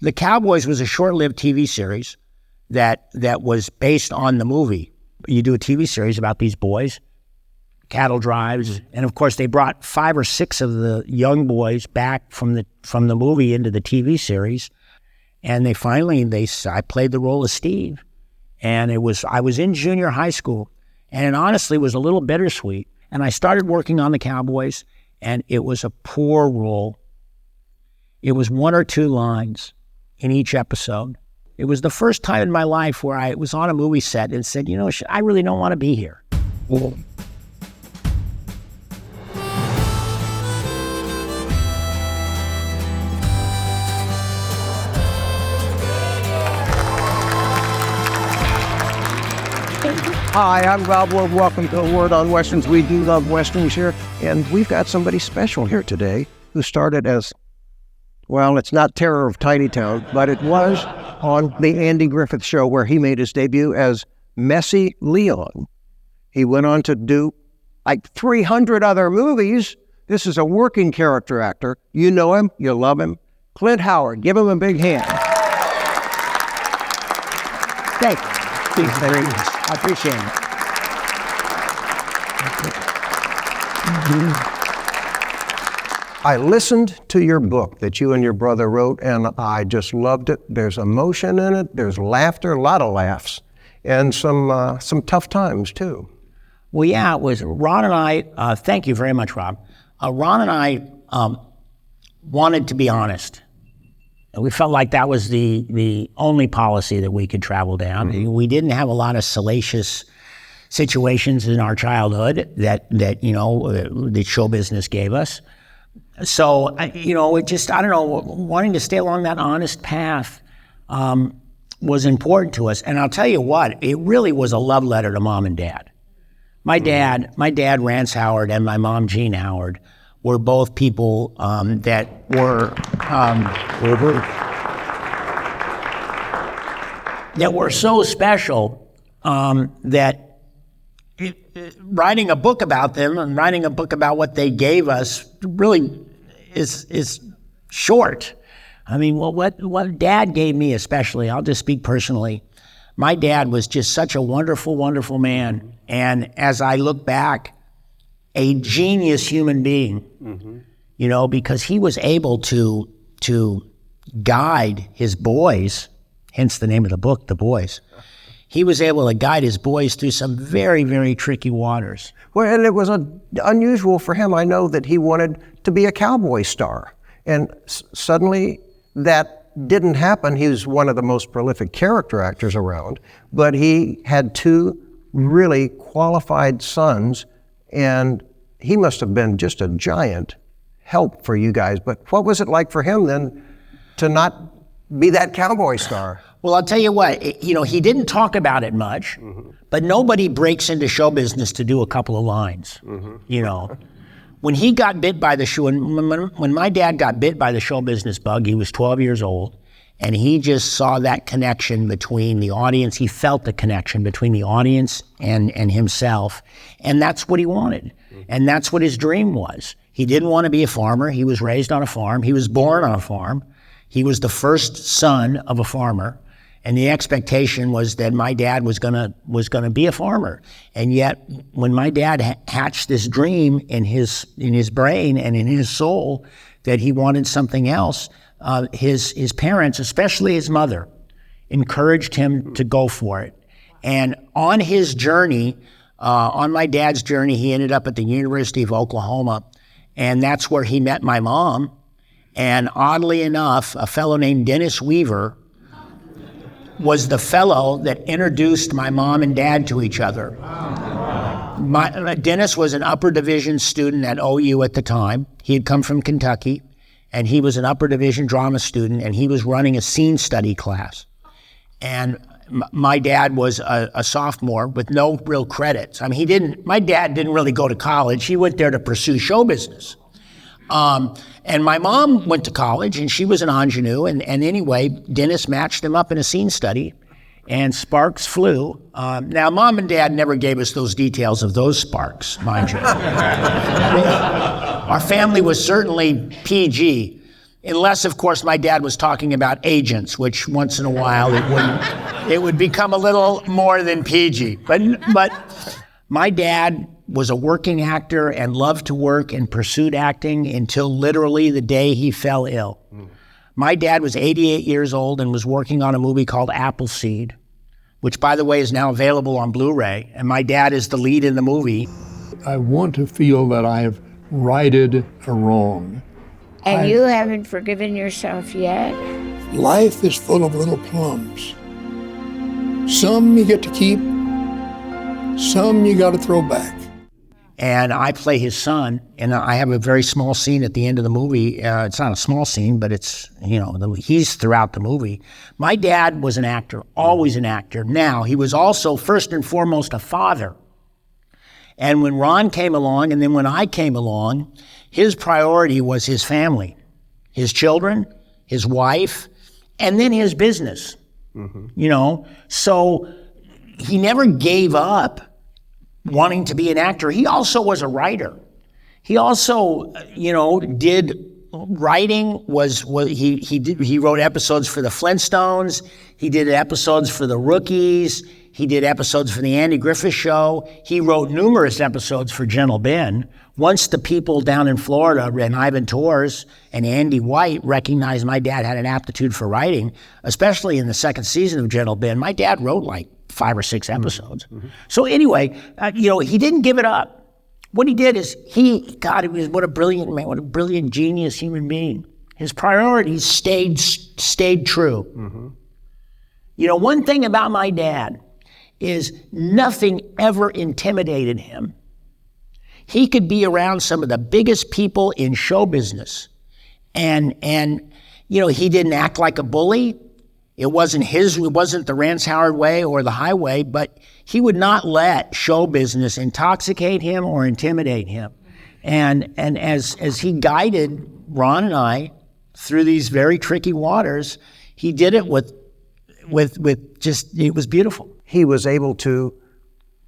The Cowboys was a short-lived TV series that was based on the movie. You do a TV series about these boys, cattle drives, and of course they brought 5 or 6 of the young boys back from the movie into the TV series, and I played the role of Steve, and I was in junior high school, and it honestly was a little bittersweet. And I started working on the Cowboys, and it was a poor role. It was 1 or 2 lines in each episode. It was the first time in my life where I was on a movie set and said, you know, I really don't want to be here. Hi, I'm Rob Loeb. Welcome to A Word on Westerns. We do love Westerns here, and we've got somebody special here today who started as, well, it's not Terror of Tiny Town, but it was on the Andy Griffith Show where he made his debut as Messy Leon. He went on to do like 300 other movies. This is a working character actor. You know him, you love him. Clint Howard, give him a big hand. Thank you. I appreciate it. I listened to your book that you and your brother wrote, and I just loved it. There's emotion in it. There's laughter, a lot of laughs, and some tough times, too. Well, yeah, it was Ron and I, thank you very much, Rob. Ron and I wanted to be honest. We felt like that was the only policy that we could travel down. Mm-hmm. We didn't have a lot of salacious situations in our childhood that you know, the show business gave us. So, you know, it just, I don't know, wanting to stay along that honest path was important to us. And I'll tell you what, it really was a love letter to Mom and Dad. My dad, Rance Howard, and my mom, Jean Howard, were both people that were so special that writing a book about them and writing a book about what they gave us really is short. I mean, well, what Dad gave me especially, I'll just speak personally. My dad was just such a wonderful, wonderful man. And as I look back, a genius human being, mm-hmm. you know, because he was able to guide his boys, hence the name of the book, The Boys. He was able to guide his boys through some very, very tricky waters. Well, and it was unusual for him. I know that he wanted to be a cowboy star. And suddenly that didn't happen. He was one of the most prolific character actors around, but he had 2 really qualified sons, and he must have been just a giant help for you guys. But what was it like for him then to not be that cowboy star? Well, I'll tell you what, you know, he didn't talk about it much, mm-hmm. but nobody breaks into show business to do a couple of lines, mm-hmm. you know. When he got bit by the show, when my dad got bit by the show business bug, he was 12 years old, and he just saw that connection between the audience. He felt the connection between the audience and himself, and that's what he wanted, mm-hmm. and that's what his dream was. He didn't want to be a farmer. He was raised on a farm. He was born on a farm. He was the first son of a farmer. And the expectation was that my dad was gonna be a farmer. And yet, when my dad hatched this dream in his brain and in his soul that he wanted something else, his parents, especially his mother, encouraged him to go for it. And on his journey, on my dad's journey, he ended up at the University of Oklahoma, and that's where he met my mom. And oddly enough, a fellow named Dennis Weaver was the fellow that introduced my mom and dad to each other. Dennis was an upper division student at OU at the time. He had come from Kentucky, and he was an upper division drama student, and he was running a scene study class. And my dad was a sophomore with no real credits. I mean, my dad didn't really go to college. He went there to pursue show business. And my mom went to college, and she was an ingenue, and anyway, Dennis matched them up in a scene study, and sparks flew. Now, Mom and Dad never gave us those details of those sparks, mind you. Our family was certainly PG, Unless, of course, my dad was talking about agents, which once in a while it would become a little more than PG. But my dad was a working actor and loved to work and pursued acting until literally the day he fell ill. My dad was 88 years old and was working on a movie called Appleseed, which, by the way, is now available on Blu-ray. And my dad is the lead in the movie. I want to feel that I have righted a wrong. And you haven't forgiven yourself yet? Life is full of little plums. Some you get to keep, some you got to throw back. And I play his son, and I have a very small scene at the end of the movie. It's not a small scene, but it's, he's throughout the movie. My dad was an actor, always an actor. Now, he was also, first and foremost, a father. And when Ron came along, and then when I came along, his priority was his family, his children, his wife, and then his business. So he never gave up wanting to be an actor. He also was a writer. He also, did writing. He wrote episodes for the Flintstones. He did episodes for the Rookies. He did episodes for the Andy Griffith Show. He wrote numerous episodes for Gentle Ben. Once the people down in Florida, and Ivan Tors and Andy White, recognized my dad had an aptitude for writing, especially in the second season of Gentle Ben, my dad wrote like 5 or 6 episodes. So anyway, he didn't give it up. What he did is what a brilliant man, what a brilliant genius human being. His priorities stayed true. One thing about my dad is nothing ever intimidated him. He could be around some of the biggest people in show business. And he didn't act like a bully. It wasn't the Rance Howard way or the highway, but he would not let show business intoxicate him or intimidate him. And as he guided Ron and I through these very tricky waters, he did it with it was beautiful. He was able to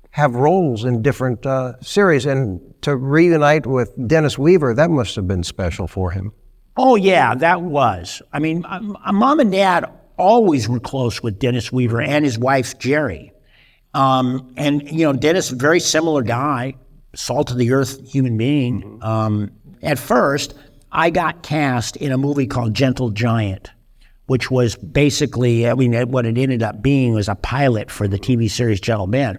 have roles in different series, and to reunite with Dennis Weaver, that must have been special for him. Oh yeah, that was. I mean, Mom and Dad always were close with Dennis Weaver and his wife, Jerry. Dennis, very similar guy, salt of the earth human being. At first, I got cast in a movie called Gentle Giant, which was basically, what it ended up being was a pilot for the TV series Gentle Ben.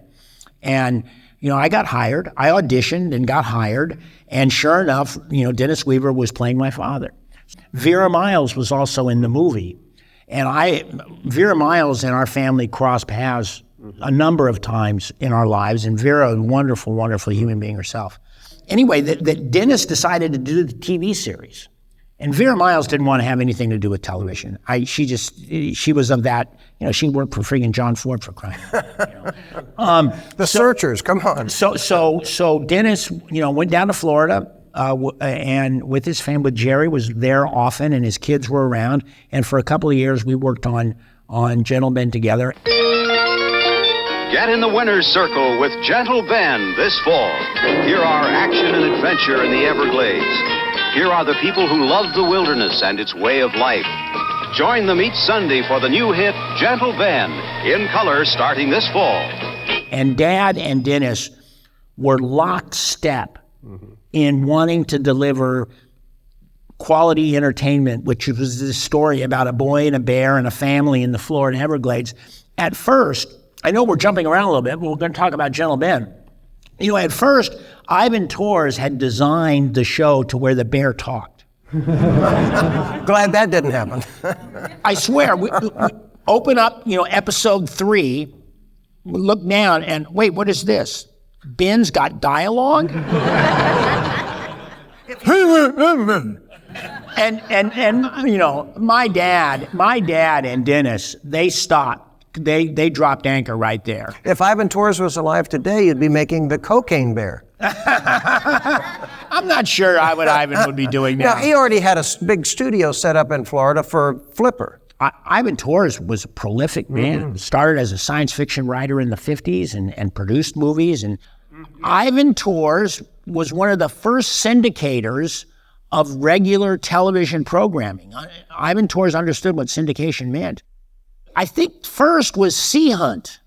And, I got hired. I auditioned and got hired. And sure enough, Dennis Weaver was playing my father. Vera Miles was also in the movie. And Vera Miles and our family crossed paths a number of times in our lives. And Vera, a wonderful, wonderful human being herself. Anyway, that Dennis decided to do the TV series. And Vera Miles didn't want to have anything to do with television. She was of that, she worked for friggin' John Ford, for crying out. The Searchers, come on. So Dennis, went down to Florida, and with his family, with Jerry, was there often, and his kids were around. And for a couple of years, we worked on Gentle Ben together. Get in the winner's circle with Gentle Ben this fall. Here are action and adventure in the Everglades. Here are the people who love the wilderness and its way of life. Join them each Sunday for the new hit, Gentle Ben, in color starting this fall. And Dad and Dennis were lockstep in wanting to deliver quality entertainment, which was this story about a boy and a bear and a family in the Florida Everglades. At first, I know we're jumping around a little bit, but we're going to talk about Gentle Ben. At first, Ivan Tors had designed the show to where the bear talked. Glad that didn't happen. I swear, we open up, episode 3, we look down and, wait, what is this? Ben's got dialogue? and my dad and Dennis, they stopped. They dropped anchor right there. If Ivan Tors was alive today, you'd be making the Cocaine Bear. I'm not sure what Ivan would be doing now. Now, he already had a big studio set up in Florida for Flipper. Ivan Tors was a prolific man. Started as a science fiction writer in the 50s and produced movies. And Ivan Tors was one of the first syndicators of regular television programming. Ivan Tors understood what syndication meant. I think first was Sea Hunt.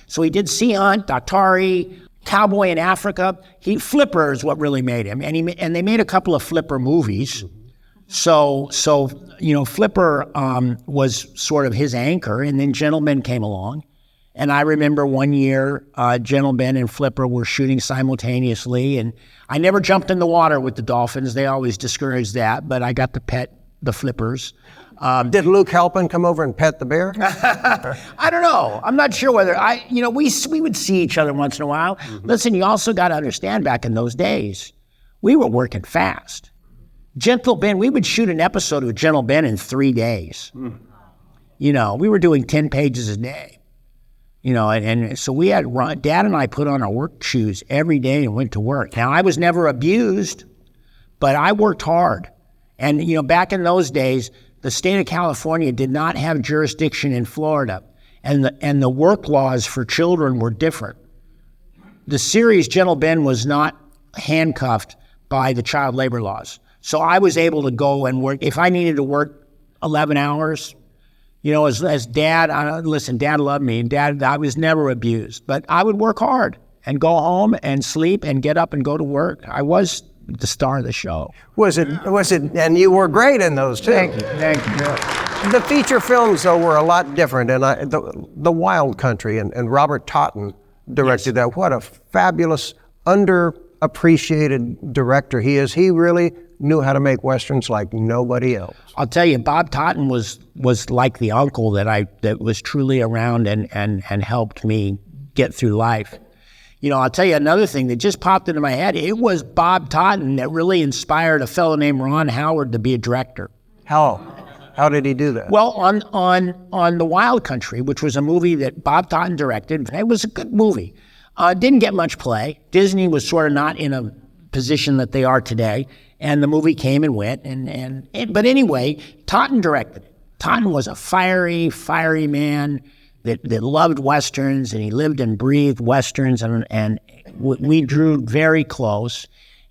So he did Sea Hunt, Daktari, Cowboy in Africa. Flipper is what really made him. And they made a couple of Flipper movies. So Flipper was sort of his anchor, and then Gentlemen came along. And I remember one year, Gentlemen and Flipper were shooting simultaneously, and I never jumped in the water with the dolphins. They always discouraged that, but I got to pet the Flippers. Did Luke Halpin come over and pet the bear? I don't know. I'm not sure whether we would see each other once in a while. Listen, you also got to understand, back in those days, we were working fast. Gentle Ben, we would shoot an episode of Gentle Ben in 3 days. We were doing 10 pages a day. And so we had, Dad and I put on our work shoes every day and went to work. Now, I was never abused, but I worked hard. And, back in those days, the state of California did not have jurisdiction in Florida, and the work laws for children were different. The series Gentle Ben was not handcuffed by the child labor laws. So I was able to go and work. If I needed to work 11 hours, as Dad, listen, Dad loved me, and Dad, I was never abused, but I would work hard and go home and sleep and get up and go to work. I was the star of the show. Was it, and you were great in those too. Thank you. The feature films, though, were a lot different, and the Wild Country, and Robert Totten directed that. What a fabulous, underappreciated director he is. He really knew how to make Westerns like nobody else. I'll tell you, Bob Totten was like the uncle that was truly around and helped me get through life. I'll tell you another thing that just popped into my head. It was Bob Totten that really inspired a fellow named Ron Howard to be a director. How did he do that? Well, on The Wild Country, which was a movie that Bob Totten directed, it was a good movie. Didn't get much play. Disney was sort of not in a position that they are today, and the movie came and went. But anyway, Totten directed it. Totten was a fiery man that loved Westerns, and he lived and breathed Westerns, and we drew very close,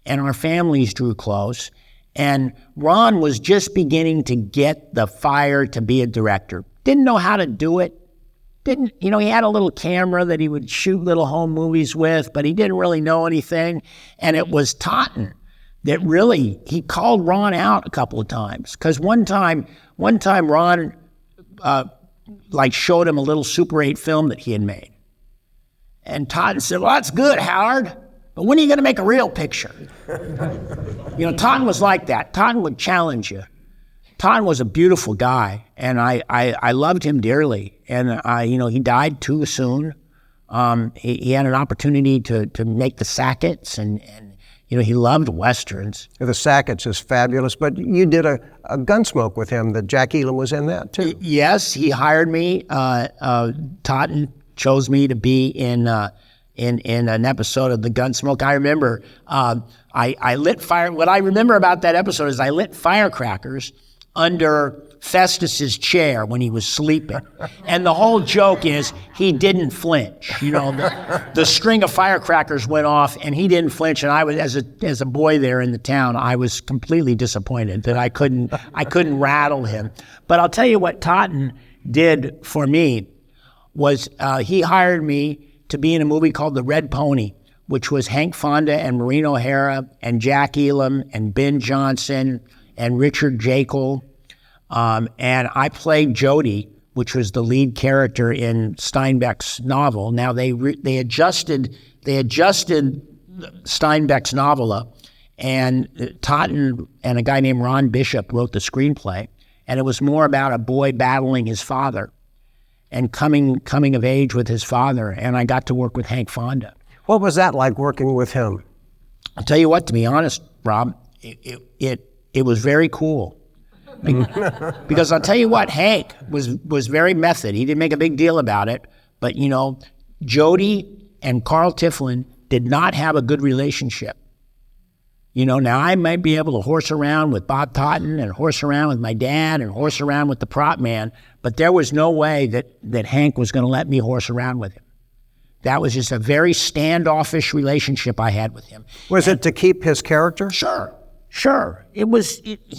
and our families drew close. And Ron was just beginning to get the fire to be a director. Didn't know how to do it. He had a little camera that he would shoot little home movies with, but he didn't really know anything. And it was Totten that really, he called Ron out a couple of times. Because one time Ron showed him a little Super 8 film that he had made. And Totten said, "Well, that's good, Howard, but when are you going to make a real picture?" Totten was like that. Totten would challenge you. Totten was a beautiful guy, and I loved him dearly. And he died too soon. He had an opportunity to make the Sacketts, and he loved Westerns. The Sacketts is fabulous, but you did a Gunsmoke with him that Jack Elam was in that too. Yes, he hired me. Totten chose me to be in an episode of the Gunsmoke. I remember I lit fire. What I remember about that episode is I lit firecrackers under Festus's chair when he was sleeping. And the whole joke is he didn't flinch. The string of firecrackers went off and he didn't flinch. And I was, as a boy there in the town, I was completely disappointed that I couldn't rattle him. But I'll tell you what Totten did for me was he hired me to be in a movie called The Red Pony, which was Hank Fonda and Maureen O'Hara and Jack Elam and Ben Johnson and Richard Jekyll. And I played Jody, which was the lead character in Steinbeck's novel. Now they adjusted Steinbeck's novella, and Totten and a guy named Ron Bishop wrote the screenplay, and it was more about a boy battling his father and coming of age with his father. And I got to work with Hank Fonda. What was that like working with him? I'll tell you what, to be honest, Rob, it was very cool. Because I'll tell you what, Hank was very method. He didn't make a big deal about it. But, Jody and Carl Tiflin did not have a good relationship. Now I might be able to horse around with Bob Totten and horse around with my dad and horse around with the prop man, but there was no way that Hank was going to let me horse around with him. That was just a very standoffish relationship I had with him. Was it to keep his character? Sure. Sure, he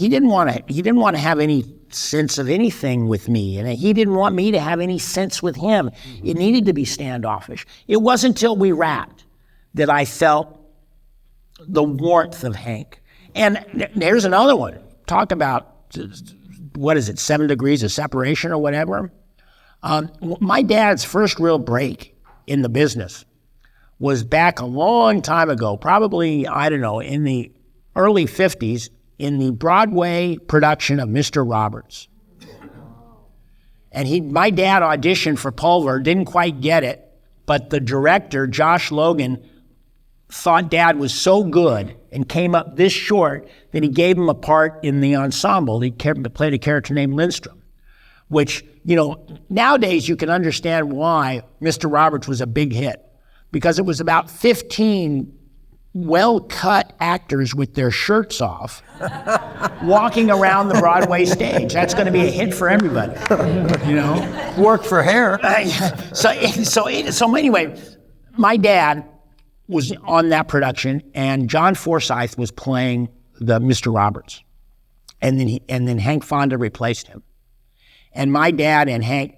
didn't want to have any sense of anything with me, and he didn't want me to have any sense with him. It needed to be standoffish. It wasn't until we wrapped that I felt the warmth of Hank. And here's another one. Talk about, 7 degrees of separation or whatever. My dad's first real break in the business was back a long time ago, probably, I don't know, in the early 50s, in the Broadway production of Mr. Roberts. And my dad auditioned for Pulver, didn't quite get it, but the director, Josh Logan, thought Dad was so good and came up this short that he gave him a part in the ensemble. He played a character named Lindstrom, which, nowadays you can understand why Mr. Roberts was a big hit, because it was about 15 well-cut actors with their shirts off walking around the Broadway stage. That's going to be a hit for everybody, Worked for hair. So anyway, my dad was on that production, and John Forsythe was playing the Mr. Roberts, and then Hank Fonda replaced him, and my dad and Hank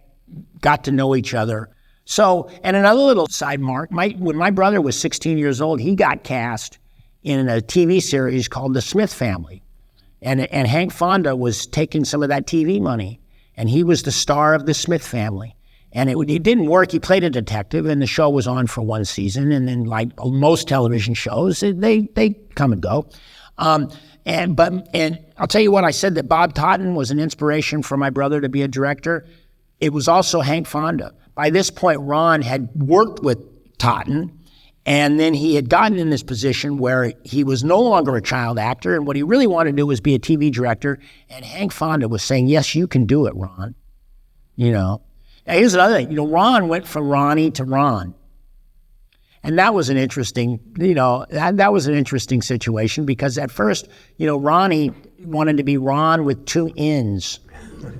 got to know each other. So, and another little side mark, when my brother was 16 years old, he got cast in a TV series called The Smith Family. And Hank Fonda was taking some of that TV money, and he was the star of The Smith Family. And it didn't work. He played a detective, and the show was on for one season. And then, like most television shows, they come and go. And I'll tell you what, I said that Bob Totten was an inspiration for my brother to be a director. It was also Hank Fonda. By this point, Ron had worked with Totten, and then he had gotten in this position where he was no longer a child actor, and what he really wanted to do was be a TV director, and Hank Fonda was saying, yes, you can do it, Ron. Now, here's another thing. Ron went from Ronnie to Ron. And that was an interesting, that was an interesting situation, because at first, Ronnie wanted to be Ron with 2 N's.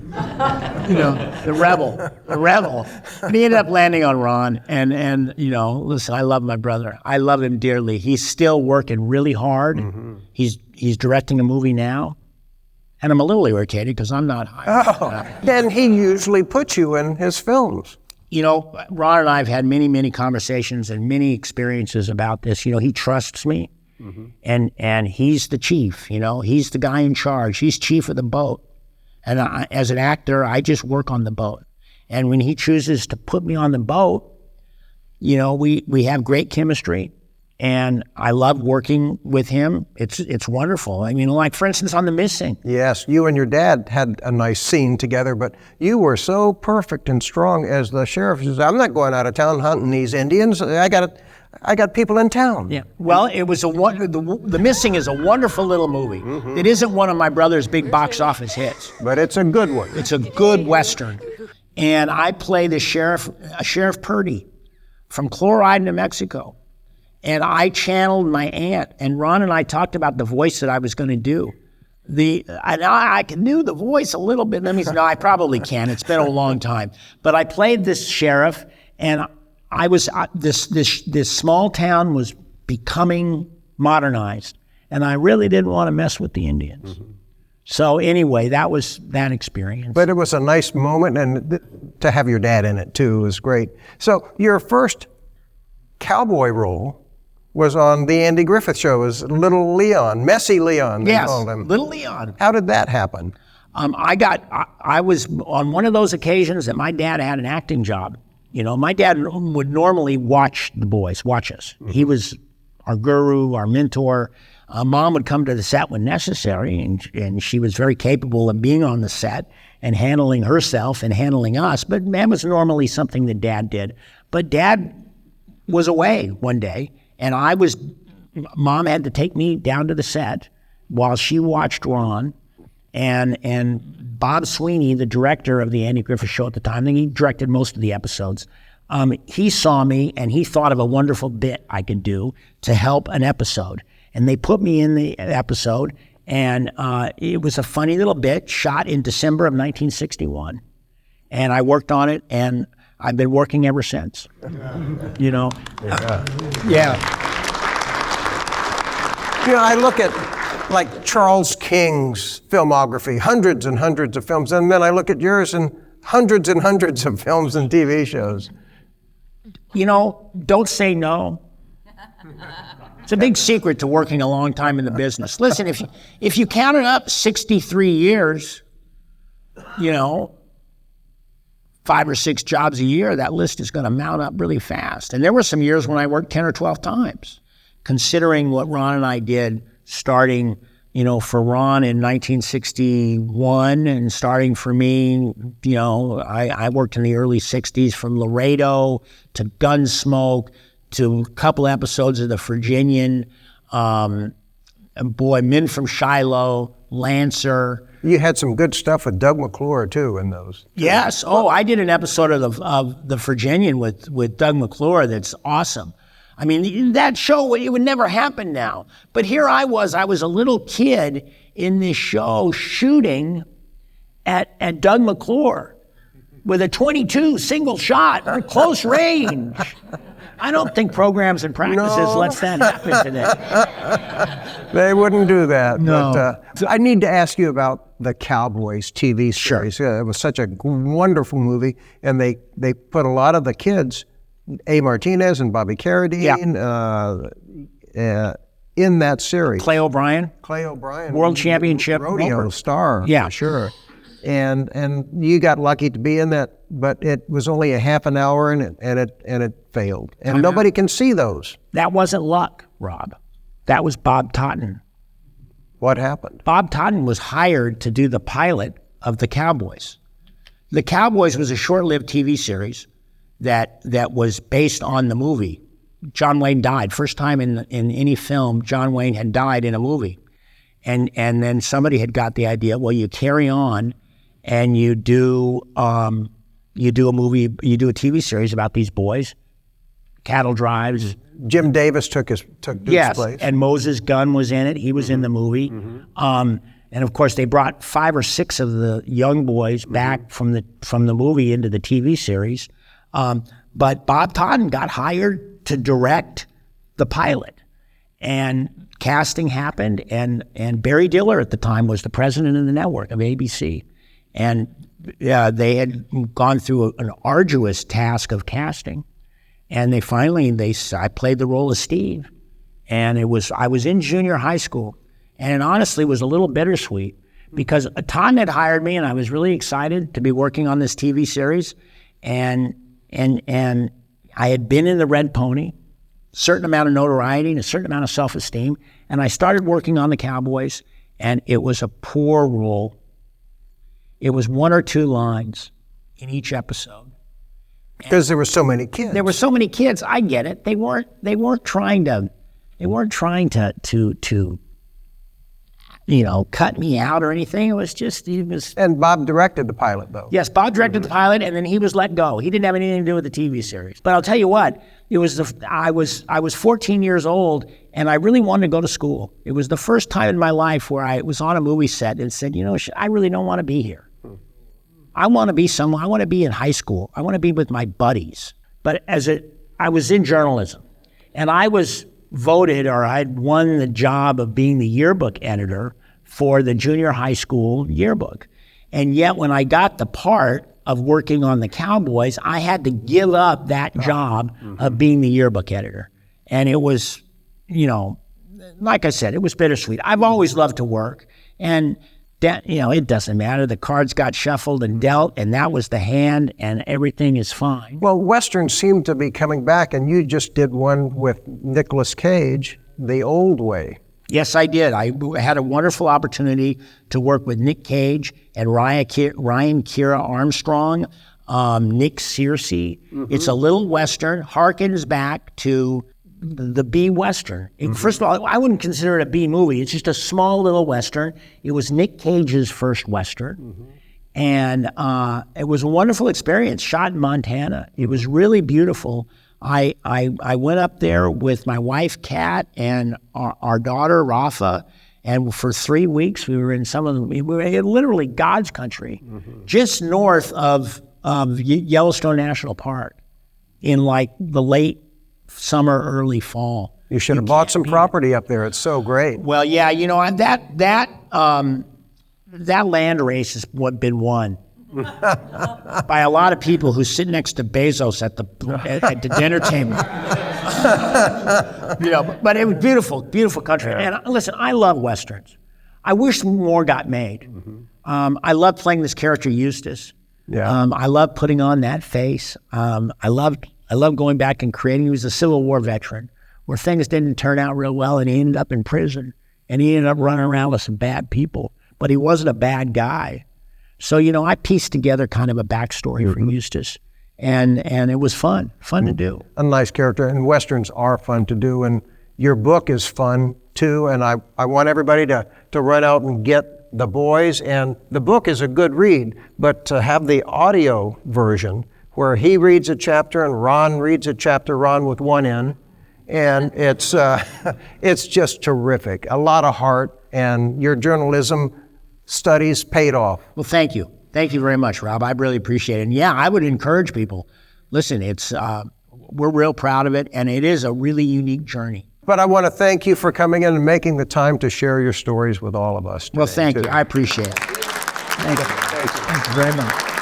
The rebel. But he ended up landing on Ron, and listen, I love my brother. I love him dearly. He's still working really hard. Mm-hmm. He's directing a movie now, and I'm a little irritated because I'm not hired. Then he usually puts you in his films. Ron and I have had many, many conversations and many experiences about this. He trusts me, mm-hmm. and he's the chief. He's the guy in charge. He's chief of the boat. And as an actor, I just work on the boat. And when he chooses to put me on the boat, we have great chemistry, and I love working with him. It's wonderful. I mean, like, for instance, on The Missing. Yes, you and your dad had a nice scene together, but you were so perfect and strong as the sheriff. He says, I'm not going out of town hunting these Indians. I got people in town. Yeah. Well, it was The Missing is a wonderful little movie. Mm-hmm. It isn't one of my brother's big box office hits, but it's a good one. It's a good Western, and I play the Sheriff Purdy from Chloride, New Mexico, and I channeled my aunt. And Ron and I talked about the voice that I was going to do. I can do the voice a little bit. Let me say, no, I probably can. It's been a long time, but I played this sheriff, and I was this small town was becoming modernized, and I really didn't want to mess with the Indians. Mm-hmm. So anyway, that was that experience. But it was a nice moment, and to have your dad in it too was great. So your first cowboy role was on the Andy Griffith Show as Little Leon, Messy Leon, they called him. Little Leon. How did that happen? I was on one of those occasions that my dad had an acting job. My dad would normally watch us. Mm-hmm. He was our guru, our mentor. Mom would come to the set when necessary, and she was very capable of being on the set and handling herself and handling us. But that was normally something that Dad did. But Dad was away one day, and Mom had to take me down to the set while she watched Ron. And Bob Sweeney, the director of the Andy Griffith Show at the time, he directed most of the episodes. He saw me, and he thought of a wonderful bit I could do to help an episode. And they put me in the episode, and it was a funny little bit shot in December of 1961. And I worked on it, and I've been working ever since. Yeah. Yeah. I look at like Charles King's filmography, hundreds and hundreds of films, and then I look at yours and hundreds of films and TV shows. You know, don't say no. It's a big secret to working a long time in the business. Listen, if you count it up 63 years, you know, 5 or 6 jobs a year, that list is going to mount up really fast. And there were some years when I worked 10 or 12 times, considering what Ron and I did starting, you know, for Ron in 1961 and starting for me, you know, I worked in the early 60s from Laredo to Gunsmoke to a couple episodes of the Virginian, Men from Shiloh, Lancer. You had some good stuff with Doug McClure, too, in those. Yes. Oh, I did an episode of the Virginian with Doug McClure that's awesome. I mean, that show, it would never happen now. But here I was a little kid in this show shooting at Doug McClure with a .22 single shot at close range. I don't think programs and practices lets that happen today. They wouldn't do that. No. But, I need to ask you about the Cowboys TV series. Sure. It was such a wonderful movie, and they put a lot of the kids, A. Martinez and Bobby Carradine, in that series. Clay O'Brien, World Championship rodeo star. Yeah, for sure. And you got lucky to be in that, but it was only a half an hour, and it failed. And nobody can see those. That wasn't luck, Rob. That was Bob Totten. What happened? Bob Totten was hired to do the pilot of The Cowboys. The Cowboys was a short-lived TV series that was based on the movie. John Wayne died. First time in any film, John Wayne had died in a movie. And then somebody had got the idea, well, you carry on and you do a movie, you do a TV series about these boys, cattle drives. Jim Davis took Duke's place. And Moses Gunn was in it. He was in the movie. And of course, they brought 5 or 6 of the young boys back from the movie into the TV series. But Bob Totten got hired to direct the pilot, and casting happened. And Barry Diller at the time was the president of the network of ABC, and they had gone through an arduous task of casting. And I played the role of Steve, and I was in junior high school, and it honestly was a little bittersweet because Totten had hired me, and I was really excited to be working on this TV series, and I had been in the Red Pony, a certain amount of notoriety and a certain amount of self-esteem, and I started working on the Cowboys, and it was a poor role. It was 1 or 2 lines in each episode. Because there were so many kids. There were so many kids. I get it. They weren't trying to cut me out or anything. It was. And Bob directed the pilot, though. Yes, Bob directed the pilot, and then he was let go. He didn't have anything to do with the TV series. But I'll tell you what, I was 14 years old, and I really wanted to go to school. It was the first time in my life where I was on a movie set and said, I really don't want to be here. I want to be somewhere. I want to be in high school. I want to be with my buddies. But I was in journalism, and I was voted, or I'd won the job of being the yearbook editor for the junior high school yearbook. And yet when I got the part of working on the Cowboys, I had to give up that job of being the yearbook editor. And it was, like I said, it was bittersweet. I've always loved to work, and it doesn't matter. The cards got shuffled and dealt, and that was the hand, and everything is fine. Well, Westerns seem to be coming back, and you just did one with Nicolas Cage, The Old Way. Yes, I did. I had a wonderful opportunity to work with Nick Cage and Ryan Kira Armstrong, Nick Searcy. It's a little Western, harkens back to the B Western. First of all, I wouldn't consider it a B movie. It's just a small little Western. It was Nick Cage's first Western. And it was a wonderful experience, shot in Montana. It was really beautiful. I went up there with my wife, Cate, and our daughter, Rafa, and for 3 weeks we were in we were in literally God's country, just north of Yellowstone National Park in like the late summer, early fall. You should have bought some property up there. It's so great. Well, yeah, you know, that land race has been won by a lot of people who sit next to Bezos at the dinner table. You know, but it was beautiful, beautiful country. And listen, I love Westerns. I wish more got made. I love playing this character Eustace. Yeah. I love putting on that face. I love going back and creating. He was a Civil War veteran where things didn't turn out real well, and he ended up in prison, and he ended up running around with some bad people. But he wasn't a bad guy. So, you know, I pieced together kind of a backstory for Eustace, and it was fun to do. A nice character, and Westerns are fun to do, and your book is fun too, and I want everybody to run out and get The Boys, and the book is a good read, but to have the audio version where he reads a chapter and Ron reads a chapter, Ron with one N, and it's just terrific. A lot of heart, and your journalism studies paid off. Well, thank you. Thank you very much, Rob. I really appreciate it. And yeah, I would encourage people, listen, we're real proud of it, and it is a really unique journey. But I want to thank you for coming in and making the time to share your stories with all of us today. Well, thank you. I appreciate it. Thank you. Thank you very much.